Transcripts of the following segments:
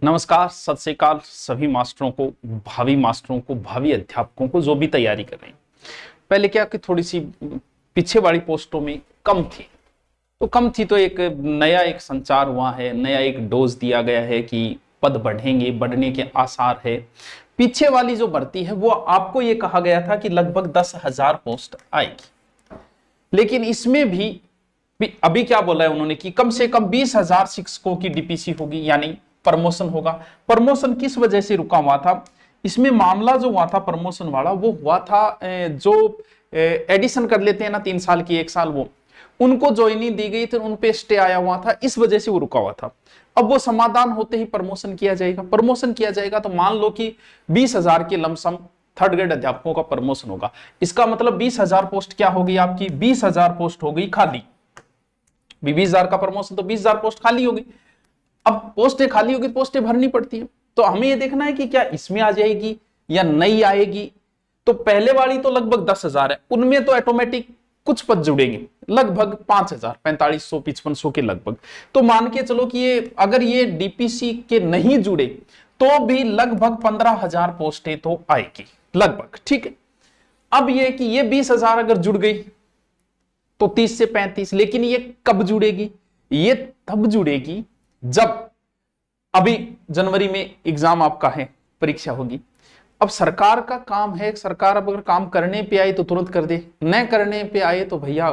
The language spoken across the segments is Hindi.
नमस्कार, सत श्री अकाल सभी मास्टरों को, भावी अध्यापकों को जो भी तैयारी कर रहे हैं। पहले क्या कि थोड़ी सी पीछे वाली पोस्टों में कम थी, तो एक संचार हुआ है, नया एक डोज दिया गया है कि पद बढ़ेंगे, बढ़ने के आसार है। पीछे वाली जो भर्ती है वो आपको ये कहा गया था कि लगभग 10,000 पोस्ट आएगी, लेकिन इसमें भी अभी क्या बोला है उन्होंने कि कम से कम 20,000 शिक्षकों की डीपीसी होगी, यानी प्रमोशन होगा। प्रमोशन किस वजह से रुका हुआ था? इसमें मामला जो हुआ था प्रमोशन वाला, वो हुआ था जो एडिशन कर लेते हैं ना 3 साल की 1 साल, वो उनको ज्वाइनिंग दी गई थी, उन पे स्टे आया हुआ था, इस वजह से वो रुका हुआ था। अब वो समाधान होते ही प्रमोशन किया जाएगा। तो मान लो कि 20,000 के लमसम थर्ड ग्रेड अध्यापकों का प्रमोशन होगा। इसका मतलब 20,000 पोस्ट क्या होगी आपकी? 20,000 पोस्ट हो गई खाली। 20,000 का प्रमोशन तो 20,000 पोस्ट खाली होगी। अब पोस्टें खाली होगी, पोस्टें भरनी पड़ती है, तो हमें ये देखना है कि क्या इसमें आ जाएगी या नहीं आएगी। तो पहले वाली तो लगभग 10,000 है, उनमें तो ऑटोमेटिक कुछ पद जुड़ेंगे, लगभग 5,000, 4500, 5500 के लगभग। तो मान के चलो कि अगर ये डीपीसी के नहीं जुड़े तो भी लगभग 15,000 पोस्टें तो आएगी लगभग, ठीक है। अब ये कि ये 20,000 अगर जुड़ गई तो 30 से 35, लेकिन ये कब जुड़ेगी? ये तब जुड़ेगी जब अभी जनवरी में एग्जाम आपका है, परीक्षा होगी। अब सरकार का काम है, सरकार अब अगर काम करने पे आई तो तुरंत कर दे, न करने पे आए तो भैया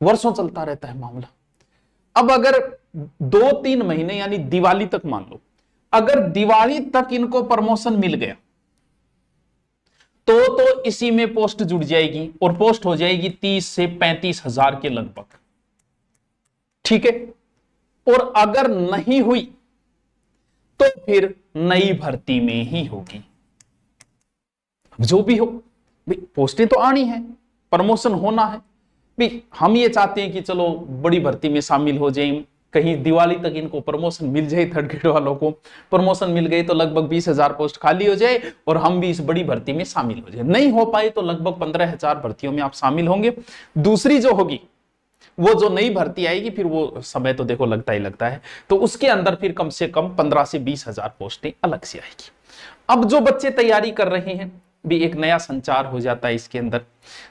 वर्षों चलता रहता है मामला। अब अगर 2-3 महीने यानी दिवाली तक मान लो, अगर दिवाली तक इनको प्रमोशन मिल गया तो इसी में पोस्ट जुड़ जाएगी और पोस्ट हो जाएगी 30 से 35,000 के लगभग, ठीक है। और अगर नहीं हुई तो फिर नई भर्ती में ही होगी। जो भी हो भाई, पोस्टें तो आनी है, प्रमोशन होना है भाई। हम ये चाहते हैं कि चलो बड़ी भर्ती में शामिल हो जाए, कहीं दिवाली तक इनको प्रमोशन मिल जाए। थर्ड ग्रेड वालों को प्रमोशन मिल गई तो लगभग 20,000 पोस्ट खाली हो जाए और हम भी इस बड़ी भर्ती में शामिल हो जाए। नहीं हो पाए तो लगभग 15,000 भर्तियों में आप शामिल होंगे। दूसरी जो होगी, वो जो नई भर्ती आएगी, फिर वो समय तो देखो लगता ही लगता है, तो उसके अंदर फिर कम से कम 15 से 20,000 पोस्टें अलग से आएगी। अब जो बच्चे तैयारी कर रहे हैं भी, एक नया संचार हो जाता है इसके अंदर।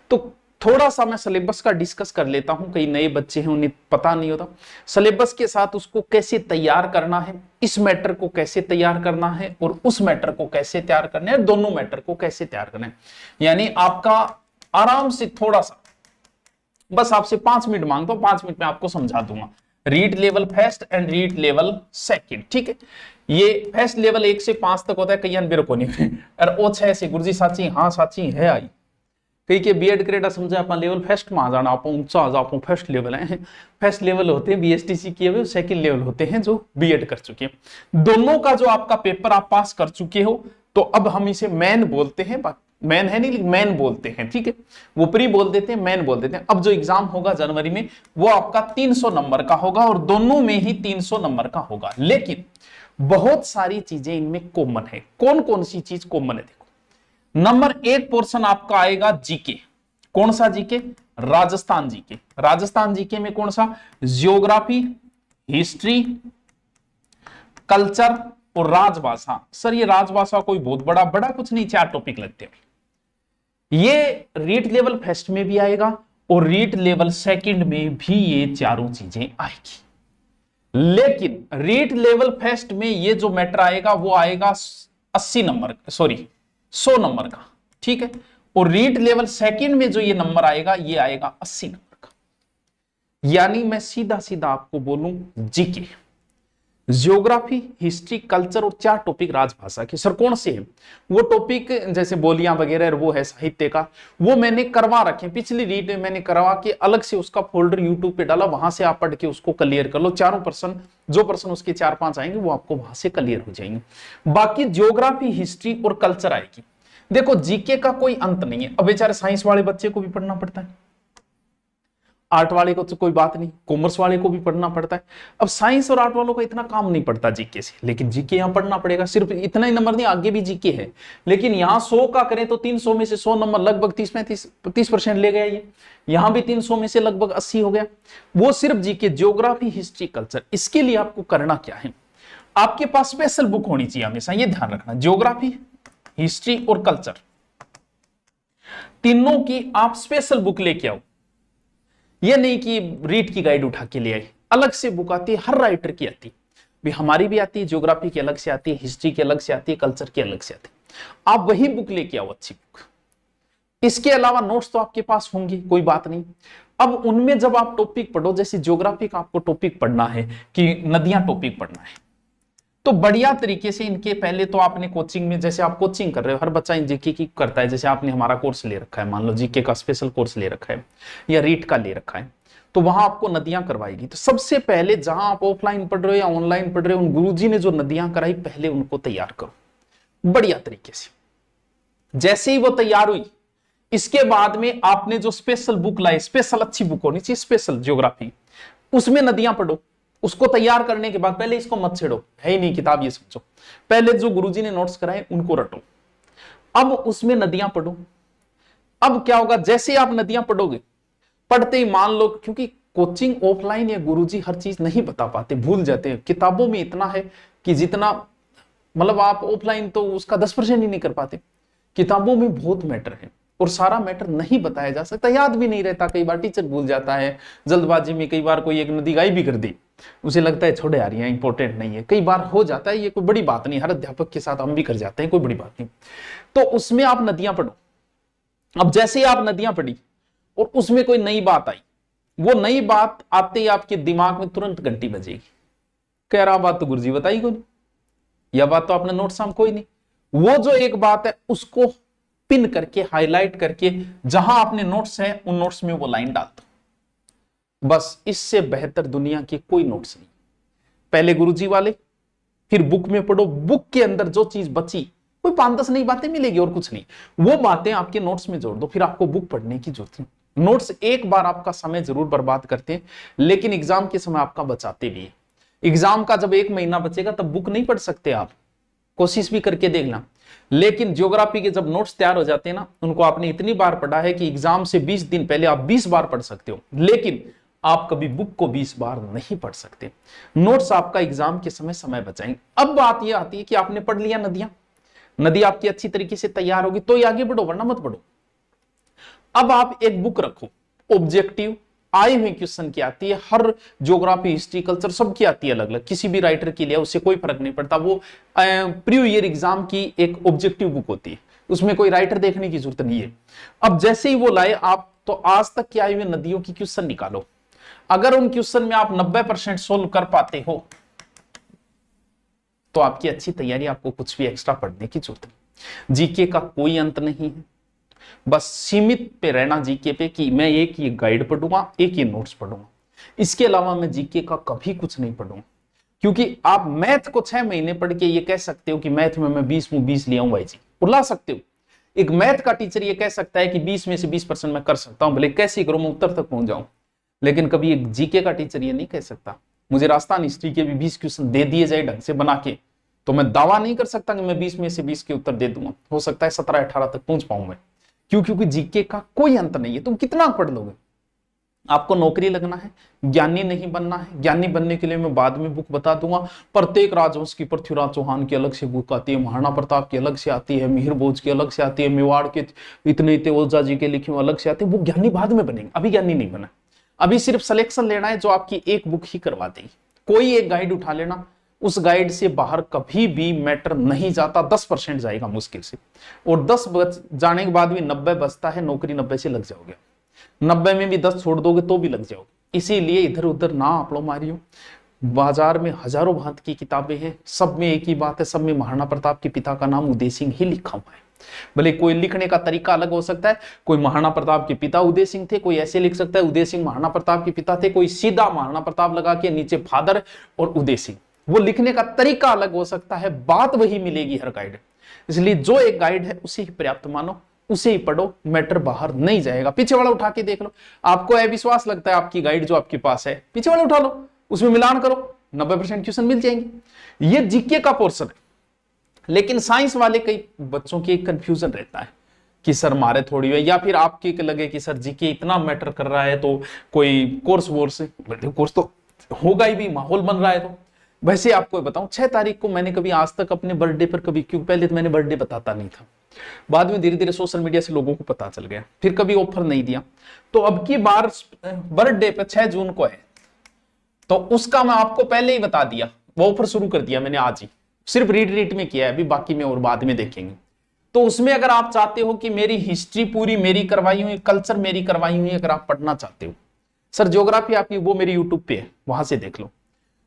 तो थोड़ा सा मैं सिलेबस का डिस्कस कर लेता हूं, कई नए बच्चे हैं उन्हें पता नहीं होता सिलेबस के साथ उसको कैसे तैयार करना है, इस मैटर को कैसे तैयार करना है और उस मैटर को कैसे तैयार करना है, दोनों मैटर को कैसे तैयार करना है। यानी आपका आराम से थोड़ा सा, बस आपसे 5 मिनट मांगता हूं, 5 मिनट में आपको समझा दूंगा। Read level first and read level second, ठीक है। ये फर्स्ट लेवल 1 से 5 तक होता है, कई मेरे को नहीं और ओ 6 से गुरुजी साची, हाँ साची है आई कई के बीएड करेडा समझा अपना लेवल फर्स्ट में आ जाना, आप ऊंचा आ जाओ, फर्स्ट लेवल है। फर्स्ट लेवल होते हैं बीएसटीसी किए हुए, सेकंड लेवल होते हैं जो बीएड कर चुके हैं। दोनों का जो आपका पेपर आप पास कर चुके हो, तो अब हम इसे मैन बोलते हैं, मैन है नहीं लेकिन मैन बोलते हैं, ठीक है। वो प्री बोल देते हैं, मैन बोल देते हैं। अब जो एग्जाम होगा जनवरी में, वो आपका 300 नंबर का होगा और दोनों में ही 300 नंबर का होगा, लेकिन बहुत सारी चीजें इनमें कॉमन है। कौन कौन सी चीज कॉमन है? देखो, नंबर 1 पोर्शन आपका आएगा जीके। कौन सा GK? Rajasthan GK. Rajasthan GK में कौन सा? ज्योग्राफी, हिस्ट्री, कल्चर और राजभाषा। सर ये राजभाषा कोई बहुत बड़ा कुछ नहीं, 4 टॉपिक लगते हैं। ये रीड लेवल फर्स्ट में भी आएगा और रीड लेवल सेकंड में भी ये चारों चीजें आएगी। लेकिन रीड लेवल फर्स्ट में ये जो मैटर आएगा वो आएगा 100 नंबर का, ठीक है। और रीड लेवल सेकंड में जो ये नंबर आएगा, ये आएगा 80 नंबर का। यानी मैं सीधा सीधा आपको बोलूं, जीके, ज्योग्राफी, हिस्ट्री, कल्चर और 4 टॉपिक राजभाषा के। सर कौन से हैं वो टॉपिक? जैसे बोलियां वगैरह, वो है साहित्य का, वो मैंने करवा रखे। पिछली रीड में मैंने करवा के अलग से उसका फोल्डर यूट्यूब पे डाला, वहां से आप पढ़ के उसको क्लियर कर लो। चारों पर्सन, जो पर्सन उसके 4-5 आएंगे वो आपको वहां से क्लियर हो जाएंगे। बाकी ज्योग्राफी, हिस्ट्री और कल्चर आएगी। देखो जीके का कोई अंत नहीं है। अब बेचारे साइंस वाले बच्चे को भी पढ़ना पड़ता है, आर्ट वाले को तो कोई बात नहीं, कॉमर्स वाले को भी पढ़ना पड़ता है। अब साइंस और आर्ट वालों को इतना काम नहीं पड़ता जीके से, लेकिन जीके यहां पढ़ना पड़ेगा। सिर्फ इतना ही नंबर नहीं, आगे भी जीके है, लेकिन यहां 100 का करें तो 300 में से 100 नंबर, लगभग 30% ले गया ये। यहां भी 300 में से लगभग 80 हो गया। वो सिर्फ जीके, ज्योग्राफी, हिस्ट्री, कल्चर। इसके लिए आपको करना क्या है? आपके पास स्पेशल बुक होनी चाहिए हमेशा, ये ध्यान रखना। ज्योग्राफी, हिस्ट्री और कल्चर, तीनों की आप स्पेशल बुक लेके आओ। ये नहीं कि रीड की गाइड उठा के ले आई, अलग से बुक आती है, हर राइटर की आती है भी, हमारी भी आती है, ज्योग्राफी की अलग से आती है, हिस्ट्री की अलग से आती है, कल्चर की अलग से आती है। आप वही बुक लेके आओ, अच्छी बुक। इसके अलावा नोट्स तो आपके पास होंगे, कोई बात नहीं। अब उनमें जब आप टॉपिक पढ़ो, जैसे ज्योग्राफी का आपको टॉपिक पढ़ना है कि नदियां टॉपिक पढ़ना है, तो बढ़िया तरीके से इनके पहले तो आपने कोचिंग में, जैसे आप कोचिंग कर रहे हो, हर बच्चा जीके की करता है, जैसे आपने हमारा कोर्स ले रखा है, मान लो जीके का स्पेशल कोर्स ले रखा है या रीट का ले रखा है, तो वहां आपको नदियां करवाएगी। तो सबसे पहले जहां आप ऑफलाइन पढ़ रहे हो या ऑनलाइन पढ़ रहे हो, उन गुरुजी ने जो नदियां कराई, पहले उनको तैयार करो बढ़िया तरीके से। जैसे ही वो तैयार हुई, इसके बाद में आपने जो स्पेशल बुक लाई, स्पेशल अच्छी बुक होनी चाहिए, स्पेशल ज्योग्राफी, उसमें नदियां पढ़ो। उसको तैयार करने के बाद पहले इसको मत छेड़ो, है ही नहीं किताब, ये समझो। पहले जो गुरुजी ने नोट्स कराए उनको रटो, अब उसमें नदियां पढ़ो। अब क्या होगा, जैसे आप नदियां पढ़ोगे, पढ़ते ही मान लो, क्योंकि कोचिंग ऑफलाइन या गुरुजी हर चीज नहीं बता पाते, भूल जाते हैं। किताबों में इतना है कि जितना मतलब आप ऑफलाइन तो उसका 10% ही नहीं कर पाते, किताबों में बहुत मैटर है और सारा मैटर नहीं बताया जा सकता, याद भी नहीं रहता, कई बार टीचर भूल जाता है जल्दबाजी में, कई बार कोई एक नदी गायब भी कर दी, उसे लगता है छोड़े यार ये इंपॉर्टेंट नहीं है, कई बार हो जाता है, ये कोई बड़ी बात नहीं, हर अध्यापक के साथ हम भी कर जाते हैं, कोई बड़ी बात नहीं। तो उसमें आप नदियां पढ़ो। अब जैसे ही आप नदियां पढ़ी और उसमें कोई नई बात आई, वो नई बात आते ही आपके दिमाग में तुरंत घंटी बजेगी, कह रहा बात तो गुरुजी बताई कोई नहीं, यह बात तो आपने नोट्स में कोई नहीं। वो जो एक बात है उसको पिन करके, हाईलाइट करके, जहां आपने नोट्स है उन नोट्स में वो लाइन डाल दो। बस इससे बेहतर दुनिया के कोई नोट्स नहीं। पहले गुरुजी वाले, फिर बुक में पढ़ो, बुक के अंदर जो चीज बची, कोई 5-10 नई बातें मिलेगी और कुछ नहीं, वो बातें आपके नोट्स में जोड़ दो, फिर आपको बुक पढ़ने की जरूरत नहीं। नोट्स एक बार आपका समय जरूर बर्बाद करते हैं, लेकिन एग्जाम के समय आपका बचाते भी है। एग्जाम का जब 1 महीना बचेगा तब बुक नहीं पढ़ सकते आप, कोशिश भी करके देखना। लेकिन ज्योग्राफी के जब नोट्स तैयार हो जाते हैं ना, उनको आपने इतनी बार पढ़ा है कि एग्जाम से 20 दिन पहले आप 20 बार पढ़ सकते हो, लेकिन आप कभी बुक को 20 बार नहीं पढ़ सकते। नोट्स आपका एग्जाम के समय समय बचाएंगे। अब बात यह आती है कि आपने पढ़ लिया नदियां, नदी आपकी अच्छी तरीके से तैयार होगी तो ही आगे बढ़ो, वरना मत बढ़ो। अब आप एक बुक रखो, ऑब्जेक्टिव आए हुए क्वेश्चन की आती है, हर ज्योग्राफी, हिस्ट्री, कल्चर सबकी आती है अलग अलग, किसी भी राइटर के लिए उससे कोई फर्क नहीं पड़ता। वो प्री ईयर एग्जाम की एक ऑब्जेक्टिव बुक होती है, उसमें कोई राइटर देखने की जरूरत नहीं है। अब जैसे ही वो लाए आप, तो आज तक की आई हुई नदियों की क्वेश्चन निकालो। अगर उन क्वेश्चन में आप 90% सोल्व कर पाते हो तो आपकी अच्छी तैयारी, आपको कुछ भी एक्स्ट्रा पढ़ने की जरूरत नहीं। जीके का कोई अंत नहीं है, बस सीमित पे रहना जीके पे कि मैं एक ये गाइड पढ़ूंगा, एक ये नोट्स पढ़ूंगा, इसके अलावा मैं जीके का कभी कुछ नहीं पढ़ूंगा। क्योंकि आप मैथ को 6 महीने पढ़ के ये कह सकते हो कि मैथ में मैं 20 में 20 ले आऊं भाई जी, बुला सकते हो। एक मैथ का टीचर ये कह सकता है कि 20 में से 20% मैं कर सकता हूं, भले कैसे करूं मैं उत्तर तक पहुंच जाऊं। लेकिन कभी एक जीके का टीचर ये नहीं कह सकता मुझे राजस्थान हिस्ट्री के भी 20 क्वेश्चन दे दिए जाए ढंग से बना के, तो मैं दावा नहीं कर सकता कि मैं 20 में से 20 के उत्तर दे दूंगा। हो सकता है 17-18 तक पहुंच पाऊं मैं। क्यों? क्योंकि जीके का कोई अंत नहीं है, तुम कितना पढ़ लोगे। आपको नौकरी लगना है, ज्ञानी नहीं बनना है। ज्ञानी बनने के लिए मैं बाद में बुक बता दूंगा। प्रत्येक राजवंश की पृथ्वीराज चौहान की अलग से बुक आती है, महाराणा प्रताप की अलग से आती है, मिहिर भोज की अलग से आती है, मेवाड़ के इतने ओझा जी के लिखे अलग से आते हैं। वो ज्ञानी बाद में बनेंगे, अभी ज्ञानी नहीं बना। अभी सिर्फ सिलेक्शन लेना है जो आपकी एक बुक ही करवा देगी। कोई एक गाइड उठा लेना, उस गाइड से बाहर कभी भी मैटर नहीं जाता, 10% जाएगा मुश्किल से, और 10 जाने के बाद भी 90 बचता है। नौकरी 90 से लग जाओगे, 90 में भी 10 छोड़ दोगे तो भी लग जाओगे। इसीलिए इधर उधर ना आपलो मारियो। बाजार में हजारों भांत की किताबें हैं, सब में एक ही बात है, सब में महाराणा प्रताप के पिता का नाम उदय सिंह ही लिखा हुआ है। भले कोई लिखने का तरीका अलग हो सकता है, कोई महाराणा प्रताप के पिता उदय सिंह थे, कोई ऐसे लिख सकता है उदय सिंह महाराणा प्रताप के पिता थे, कोई सीधा महाराणा प्रताप लगा के नीचे फादर और उदय सिंह। वो लिखने का तरीका अलग हो सकता है, बात वही मिलेगी हर गाइड। इसलिए जो एक गाइड है उसे ही पर्याप्त मानो, उसे ही पढ़ो, मैटर बाहर नहीं जाएगा। पीछे वाला उठा के देख लो, आपको अविश्वास लगता है आपकी गाइड जो आपके पास है, पीछे वाला उठा लो, उसमें मिलान करो, 90% क्वेश्चन मिल जाएंगे। ये जीके का पोर्शन है। लेकिन साइंस वाले कई बच्चों की कंफ्यूजन रहता है कि सर मारे थोड़ी है, या फिर आपके लगे कि सर जीके इतना मैटर कर रहा है तो कोई कोर्स वोर्स तो होगा ही भी, माहौल बन रहा है तो। वैसे आपको बताऊं 6 तारीख को मैंने कभी आज तक अपने बर्थडे पर कभी, क्योंकि पहले तो मैंने बर्थडे बताता नहीं था, बाद में धीरे धीरे सोशल मीडिया से लोगों को पता चल गया, फिर कभी ऑफर नहीं दिया। तो अब की बार बर्थडे पे 6 जून को है, तो उसका मैं आपको पहले ही बता दिया, वो ऑफर शुरू कर दिया मैंने आज ही, सिर्फ रीड में किया है अभी, बाकी में और बाद में देखेंगे। तो उसमें अगर आप चाहते हो कि मेरी हिस्ट्री पूरी मेरी करवाई हुई, कल्चर मेरी करवाई हुई, अगर आप पढ़ना चाहते हो, सर ज्योग्राफी आपकी वो मेरी यूट्यूब पे है, वहां से देख लो।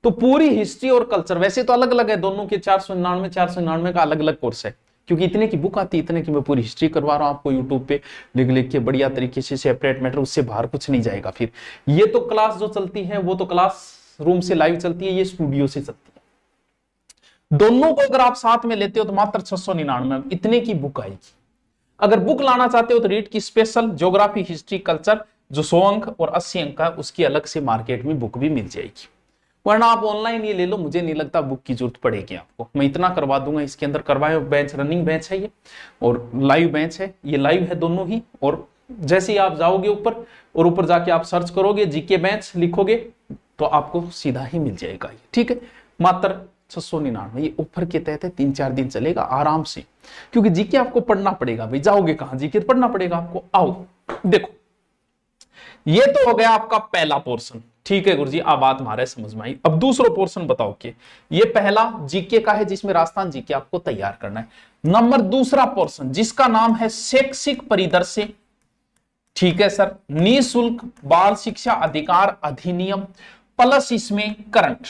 तो पूरी हिस्ट्री और कल्चर वैसे तो अलग अलग है दोनों के, 499 का अलग अलग कोर्स है, क्योंकि इतने की बुक आती है, इतने की मैं पूरी हिस्ट्री करवा रहा हूं आपको यूट्यूब पे लिख लिख के बढ़िया तरीके से, सेपरेट मैटर, उससे बाहर कुछ नहीं जाएगा। फिर ये तो क्लास जो चलती है वो तो क्लास रूम से लाइव चलती है, ये स्टूडियो से चलती है। दोनों को अगर आप साथ में लेते हो तो मात्र 699 इतने की बुक आएगी। अगर बुक लाना चाहते हो तो रीड की स्पेशल ज्योग्राफी हिस्ट्री कल्चर जो 100 अंक और 80 अंक का, उसकी अलग से मार्केट में बुक भी मिल जाएगी, वरना आप ऑनलाइन ये ले लो, मुझे नहीं लगता बुक की जरूरत पड़ेगी आपको, मैं इतना करवा दूंगा। इसके अंदर करवाए बेंच, रनिंग बेंच है ये और लाइव बेंच है, ये लाइव है दोनों ही। और जैसे ही आप जाओगे ऊपर और ऊपर जाके आप सर्च करोगे जीके बेंच लिखोगे तो आपको सीधा ही मिल जाएगा ये, ठीक है। मात्र 699 ये ऑफर के तहत है, 3-4 दिन चलेगा आराम से, क्योंकि जीके आपको पढ़ना पड़ेगा भाई, जाओगे कहां, जीके पढ़ना पड़ेगा आपको। आओ देखो, ये तो हो गया आपका पहला पोर्शन, ठीक है गुरुजी, अब बात हमारे समझ में आई। अब दूसरा पोर्शन बताओ कि ये पहला जीके का है जिसमें राजस्थान जीके आपको तैयार करना है। नंबर दूसरा पोर्शन जिसका नाम है शैक्षिक परिदृश्य, ठीक है सर, निःशुल्क बाल शिक्षा अधिकार अधिनियम, प्लस इसमें करंट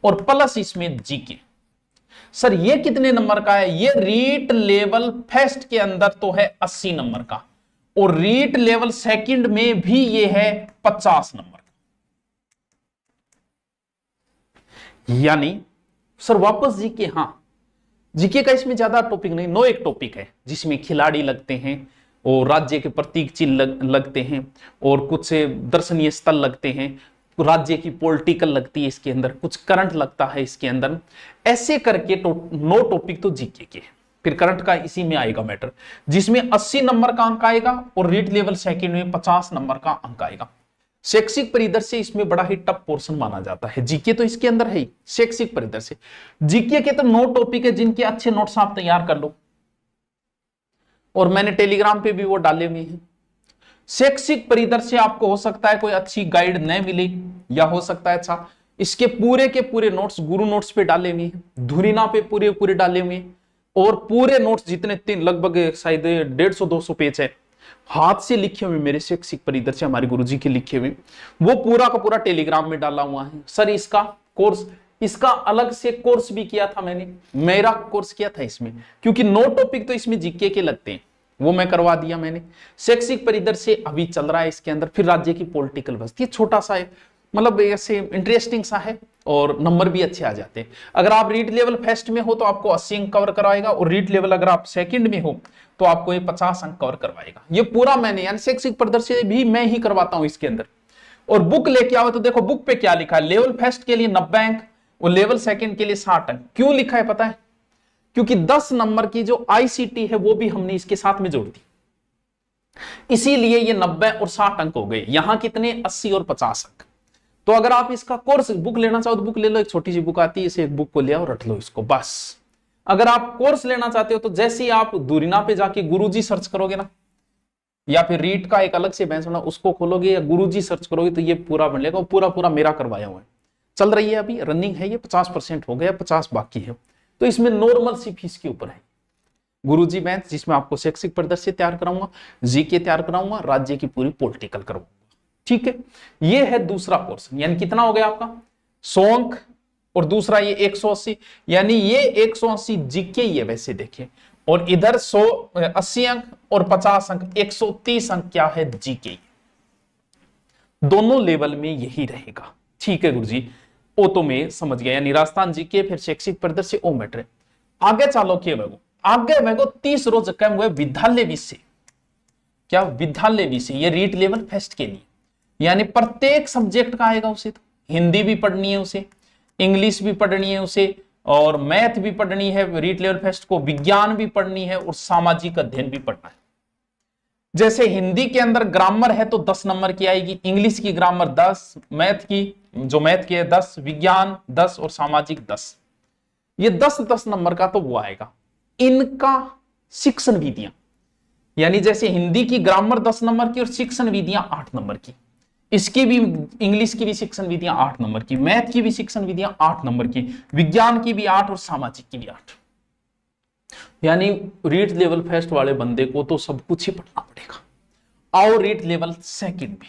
और प्लस इसमें जीके। सर ये कितने नंबर का है? ये रीट लेवल फर्स्ट के अंदर तो है 80 नंबर का, और रीट लेवल सेकंड में भी ये है 50 नंबर का। यानी सर वापस जीके, हाँ जीके का इसमें ज्यादा टॉपिक नहीं, 9 एक टॉपिक है जिसमें खिलाड़ी लगते हैं और राज्य के प्रतीक चिन्ह लगते हैं और कुछ दर्शनीय स्थल लगते हैं, राज्य की पॉलिटिकल लगती है इसके अंदर, कुछ करंट लगता है इसके अंदर, ऐसे करके 9 टॉपिक तो जीके के। फिर करंट का इसी में आएगा मैटर, जिसमें 80 नंबर का अंक आएगा और रीड लेवल सेकंड में 50 नंबर का अंक आएगा। शैक्षिक परिदृश्य इसमें बड़ा ही टफ पोर्शन माना जाता है, जीके तो इसके अंदर है ही। शैक्षिक परिदृश्य जीके के तो 9 टॉपिक है जिनके अच्छे नोट्स आप तैयार कर लो, और मैंने टेलीग्राम पे भी वो डाले हुए हैं। शैक्षिक परिदृश्य आपको हो सकता है कोई अच्छी गाइड न मिले, या हो सकता है अच्छा इसके पूरे के पूरे नोट्स गुरु नोट्स पे डाले हुए हैं, धुरीना पे पूरे पूरे डाले हुए हैं, और पूरे नोट्स जितने 3 लगभग शायद 150-200 पेज है हाथ से लिखे हुए मेरे शैक्षिक परिदृश्य हमारे गुरुजी के लिखे हुए, वो पूरा का पूरा टेलीग्राम में डाला हुआ है। सर इसका कोर्स, इसका अलग से कोर्स भी किया था मैंने, मेरा कोर्स किया था इसमें, क्योंकि 9 टॉपिक तो इसमें जीके के लगते हैं, वो मैं करवा दिया मैंने। शैक्षिक परिदृश्य अभी चल रहा है इसके अंदर, फिर राज्य की पॉलिटिकल व्यवस्था, छोटा सा है, मतलब ऐसे इंटरेस्टिंग सा है और नंबर भी अच्छे आ जाते हैं। अगर आप रीड लेवल फर्स्ट में हो तो आपको 80 अंक कवर करवाएगा, और रीड लेवल अगर आप सेकंड में हो तो आपको ये 50 अंक कवर करवाएगा। ये पूरा मैंने, यानी शैक्षिक परिदृश्य भी मैं ही करवाता हूं इसके अंदर। और बुक लेके आओ तो देखो बुक पे क्या लिखा है, लेवल फर्स्ट के लिए 90 अंक और लेवल सेकंड के लिए 60 अंक। क्यों लिखा है पता है? क्योंकि 10 नंबर की जो आईसीटी है वो भी हमने इसके साथ में जोड़ दी, इसीलिए ये 90 और 60 अंक हो गए। यहां कितने? 80 और 50 अंक। तो अगर आप इसका कोर्स बुक लेना चाहो तो बुक ले लो, एक छोटी सी बुक आती है, इसे एक बुक को ले आओ, रट लो इसको बस। अगर आप कोर्स लेना चाहते हो तो जैसे ही आप दूरिना पे जाके गुरुजी सर्च करोगे ना, या फिर रीट का एक अलग से बेंच बना उसको खोलोगे या गुरुजी सर्च करोगे तो ये पूरा बन लेगा, पूरा पूरा मेरा करवाया हुआ है, चल रही है अभी रनिंग है, ये 50% हो गया, 50 बाकी है। तो इसमें नॉर्मल सी फीस के ऊपर है गुरुजी बैच, जिसमें आपको शैक्षिक परिदृश्य तैयार कराऊंगा, जीके तैयार कराऊंगा, राज्य की पूरी पॉलिटिकल कराऊंगा, ठीक है। ये है दूसरा पोर्शन, यानी कितना हो गया आपका 100 अंक, और दूसरा ये 180, यानी ये 180 जीके ही है वैसे देखें, और इधर 180 अंक और 50 अंक 130 अंक क्या है जीके, दोनों लेवल में यही रहेगा, ठीक है गुरुजी। ओ तो मैं समझ गया, यानी राजस्थान जीके फिर शैक्षिक परिदृश्य ओ मैटर। आगे चलो के आगे मेरे को 30 रोज कम हुए विद्यालय विषय। क्या? विद्यालय विषय, ये रीट लेवल फर्स्ट के लिए, यानी प्रत्येक सब्जेक्ट का आएगा उसे, तो हिंदी भी पढ़नी है उसे, इंग्लिश भी पढ़नी है उसे, और मैथ भी पढ़नी है रीट लेवल फर्स्ट को, विज्ञान भी पढ़नी है और सामाजिक अध्ययन भी पढ़ना है। जैसे हिंदी के अंदर ग्रामर है तो 10 नंबर की आएगी, इंग्लिश की ग्रामर 10, मैथ की है 10, विज्ञान 10 और सामाजिक 10। ये 10-10 नंबर का तो वो आएगा। इनका शिक्षण विधियां, यानी जैसे हिंदी की ग्रामर 10 नंबर की और शिक्षण विधियां 8 नंबर की, इसकी भी इंग्लिश की भी शिक्षण विधियां 8 नंबर की, मैथ की भी शिक्षण विधियां 8 नंबर की, विज्ञान की भी 8 और सामाजिक की भी 8। यानी रीट लेवल फर्स्ट वाले बंदे को तो सब कुछ ही पढ़ना पड़ेगा। और रीट लेवल सेकंड में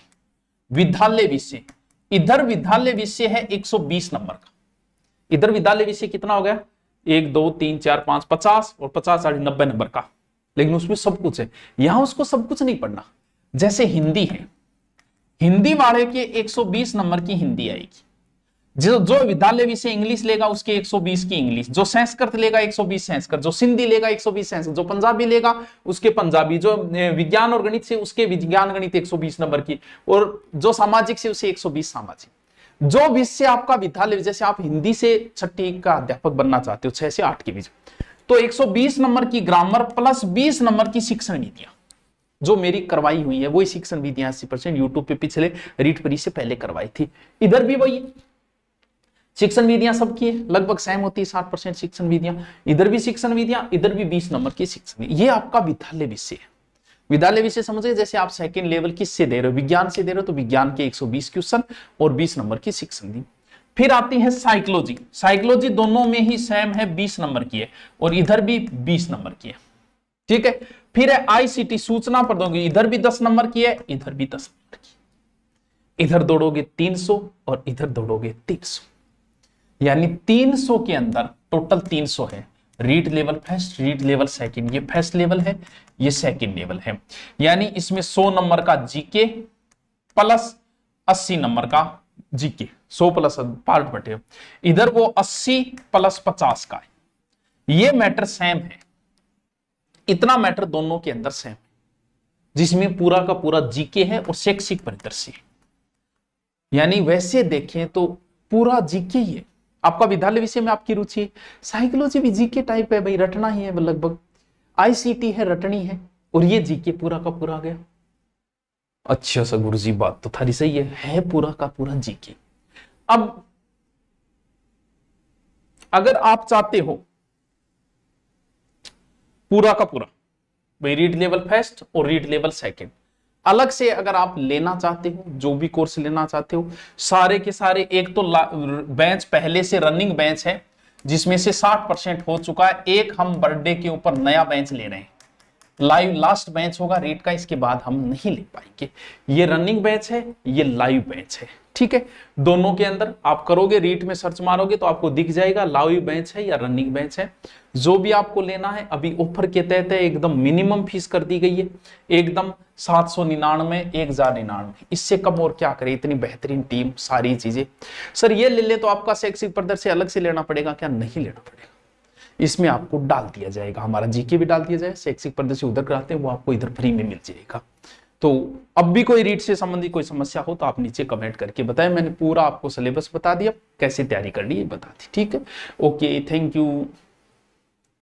विद्यालय विषय, इधर विद्यालय विषय है 120 नंबर का, इधर विद्यालय विषय कितना हो गया 1 2 3 4 5 50 और 50 90 नंबर का, लेकिन उसमें सब कुछ है। यहां उसको सब कुछ नहीं पढ़ना। जैसे हिंदी है, हिंदी वाले के 120 नंबर की हिंदी आएगी, जो विद्यालय विषय इंग्लिश लेगा उसके 120 की इंग्लिश, जो संस्कृत लेगा 120 संस्कृत, जो सिंधी लेगा 120 संस्कृत, जो पंजाबी लेगा उसके पंजाबी, जो विज्ञान और गणित से उसके विज्ञान गणित 120 नंबर की, और जो सामाजिक से उसे 120 सामाजिक। जो विषय आपका विद्यालय, जैसे आप हिंदी से 6ठी का अध्यापक बनना चाहते हो 6 से 8 के बीच, तो 120 नंबर की ग्रामर प्लस 20 नंबर की शिक्षण नीतियां जो मेरी करवाई हुई है, वही शिक्षण विधियां 80% यूट्यूब पे पिछले रीट परी से पहले करवाई थी। इधर भी वही शिक्षण विधियां सबकी है, लगभग सेम होती है 60% शिक्षण विधियां। इधर भी शिक्षण विधियां, इधर भी 20 नंबर की शिक्षण। ये आपका विद्यालय विषय है। विद्यालय विषय समझे, जैसे आप सेकंड लेवल किससे दे रहे हो, विज्ञान से दे रहे हो तो विज्ञान के 120 क्वेश्चन और 20 नंबर की शिक्षण विधि। फिर आती है साइकोलॉजी। साइकोलॉजी दोनों में ही सेम है, 20 नंबर की है और इधर भी 20 नंबर की है, ठीक है। फिर है आईसीटी, सूचना प्रौद्योगिकी, इधर भी 10 नंबर की है, इधर भी 10 नंबर की। इधर दौड़ोगे 300 और इधर दौड़ोगे 300, यानी 300 के अंदर टोटल 300 है। REET level first, REET level second, ये फर्स्ट लेवल है, ये सेकंड लेवल है। यानी इसमें 100 नंबर का जीके प्लस 80 नंबर का जीके, 100 प्लस पार्ट बटे, इधर वो 80 प्लस 50 का है। ये मैटर सेम है, इतना मैटर दोनों के अंदर सेम है, जिसमें पूरा का पूरा जीके है और शैक्षिक परिदृश्य। यानी वैसे देखें तो पूरा जीके ही है। आपका विद्यालय विषय में आपकी रुचि है, साइकोलॉजी भी जीके टाइप है भाई, रटना ही है लगभग, आईसीटी है रटनी है, और ये जीके पूरा का पूरा आ गया। अच्छा सा गुरु जी, बात तो थारी सही है पूरा का पूरा जीके। अब अगर आप चाहते हो पूरा का पूरा भाई रीड लेवल फर्स्ट और रीड लेवल सेकंड अलग से अगर आप लेना चाहते हो, जो भी कोर्स लेना चाहते हो, सारे के सारे, एक तो बेंच पहले से रनिंग बेंच है जिसमें से 60% हो चुका है, एक हम बर्थडे के ऊपर नया बेंच ले रहे हैं, लाइव लास्ट बेंच होगा रीट का, इसके बाद हम नहीं ले पाएंगे। ये रनिंग बैच है, ये लाइव बैच है, ठीक है। दोनों के अंदर आप करोगे, रीट में सर्च मारोगे तो आपको दिख जाएगा लाइव बेंच है या रनिंग बेंच है। जो भी आपको लेना है, अभी ऑफर के तहत है, एकदम मिनिमम फीस कर दी गई है, एकदम 799, 1099, इससे कम और क्या करे, इतनी बेहतरीन टीम, सारी चीजें। सर ये ले ले तो आपका शैक्षिक प्रदर्शन अलग से लेना पड़ेगा क्या? नहीं लेना पड़ेगा, इसमें आपको डाल दिया जाएगा, हमारा जीके भी डाल दिया जाए, शैक्षिक प्रदर्शन उधर कराते हैं वो आपको इधर फ्री में मिल जाएगा। तो अब भी कोई रीट से संबंधित कोई समस्या हो तो आप नीचे कमेंट करके बताएं, मैंने पूरा आपको सिलेबस बता दिया, कैसे तैयारी करनी है बता दी, ठीक है। Okay, thank you.